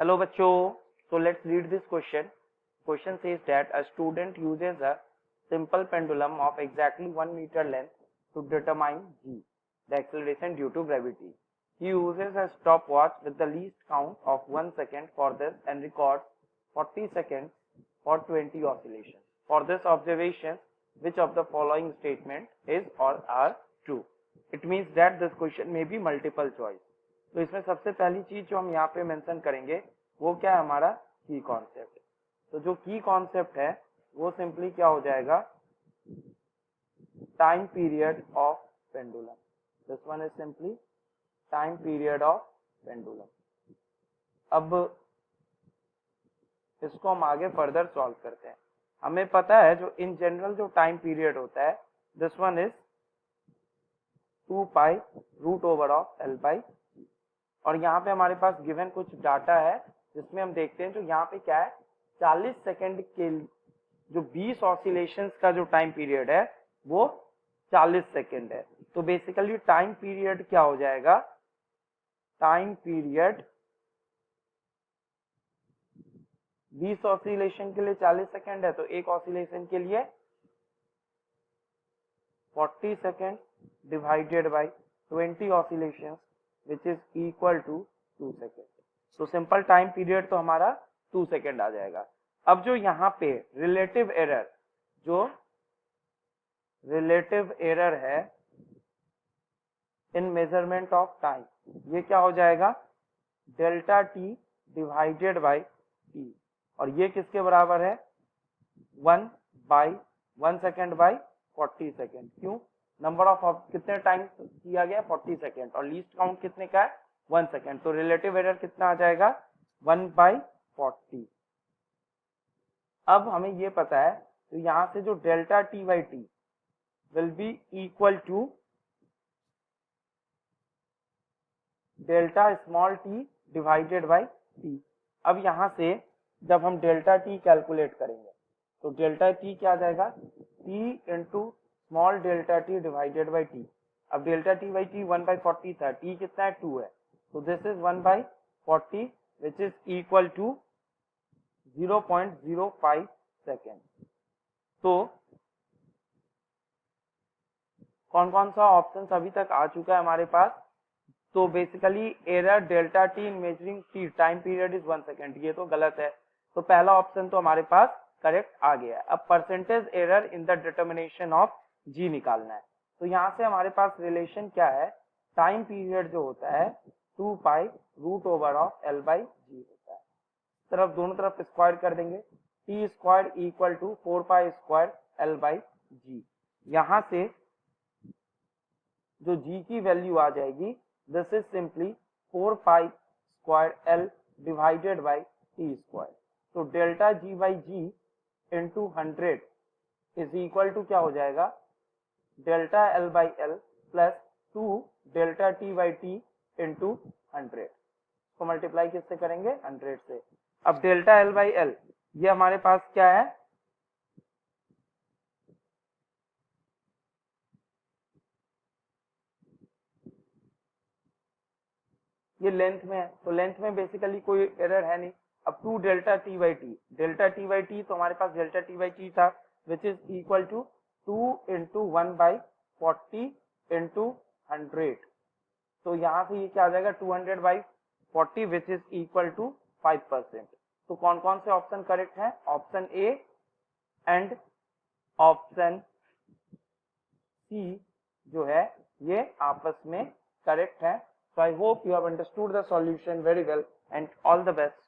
Hello bachcho. So let's read this question. Question says that a student uses a simple pendulum of exactly 1 meter length to determine g, the acceleration due to gravity. He uses a stopwatch with the least count of 1 second for this and records 40 seconds for 20 oscillations. For this observation, which of the following statement is or are true? It means that this question may be multiple choice. तो इसमें सबसे पहली चीज जो हम यहाँ पे mention करेंगे वो क्या है, हमारा की कॉन्सेप्ट। तो जो की कॉन्सेप्ट है वो सिंपली क्या हो जाएगा, time period of pendulum. This one is simply time period of pendulum. अब इसको हम आगे फर्दर सॉल्व करते हैं। हमें पता है जो इन जनरल जो टाइम पीरियड होता है, this one is 2 pi root over of L by. और यहाँ पे हमारे पास गिवन कुछ डाटा है जिसमें हम देखते हैं जो यहाँ पे क्या है, 40 सेकंड के जो 20 ऑसिलेशंस का जो टाइम पीरियड है वो 40 सेकंड है। तो बेसिकली टाइम पीरियड क्या हो जाएगा, टाइम पीरियड 20 ऑसिलेशन के लिए 40 सेकंड है, तो एक ऑसिलेशन के लिए 40 second divided by 20 oscillations which is equal to 2 second. तो सिंपल टाइम पीरियड तो हमारा 2 सेकेंड आ जाएगा। अब जो यहाँ पे रिलेटिव एरर, जो रिलेटिव एरर है इन मेजरमेंट ऑफ टाइम, ये क्या हो जाएगा, delta T divided by T. और ये किसके बराबर है, 1 सेकेंड बाय 40 सेकेंड। क्यों, नंबर ऑफ कितने टाइम किया गया, 40 सेकेंड, और लीस्ट काउंट कितने का है, 1 सेकेंड। तो रिलेटिव एरर कितना आ जाएगा, 1/40। अब हमें ये पता है तो यहां से जो delta T by T will be equal to delta small T divided by T. अब यहां से जब हम डेल्टा टी कैलकुलेट करेंगे तो डेल्टा टी क्या आ जाएगा, T into small delta T divided by T. अब डेल्टा टी बाई टी 1/40 था, टी कितना है, 2 है, तो this is 1/40 which is equal to 0.05 second. तो कौन कौन सा ऑप्शन अभी तक आ चुका है हमारे पास, तो basically error delta T in measuring T time period is 1 second, ये तो गलत है। तो पहला ऑप्शन तो हमारे पास करेक्ट आ गया है। अब percentage error in the determination of g निकालना है। तो यहाँ से हमारे पास रिलेशन क्या है, टाइम पीरियड जो होता है 2 pi root over of L by जी होता है। तरफ दोनों तरफ स्क्वायर कर देंगे, T square equal to 4 pi square L by जी। यहाँ से जो जी की वैल्यू आ जाएगी, this is simply 4 pi square L divided by T square. तो delta G by ji into 100 is equal to क्या हो जाएगा, delta L by L plus 2 delta T by T into 100 को मल्टीप्लाई किससे करेंगे, 100 से। अब डेल्टा एल बाई एल ये हमारे पास क्या है, ये लेंथ में है, तो लेंथ में बेसिकली कोई एरर है नहीं। अब 2 delta T by t, delta T by t तो हमारे पास डेल्टा टी बाई टी था which is equal to 2 into 1/40 into 100। तो यहाँ से ये क्या आ जाएगा, 200/40 विच इज इक्वल टू 5%। तो कौन कौन से ऑप्शन करेक्ट है, option A and option C जो है ये आपस में करेक्ट है। So I hope you have understood the solution very well and all the best.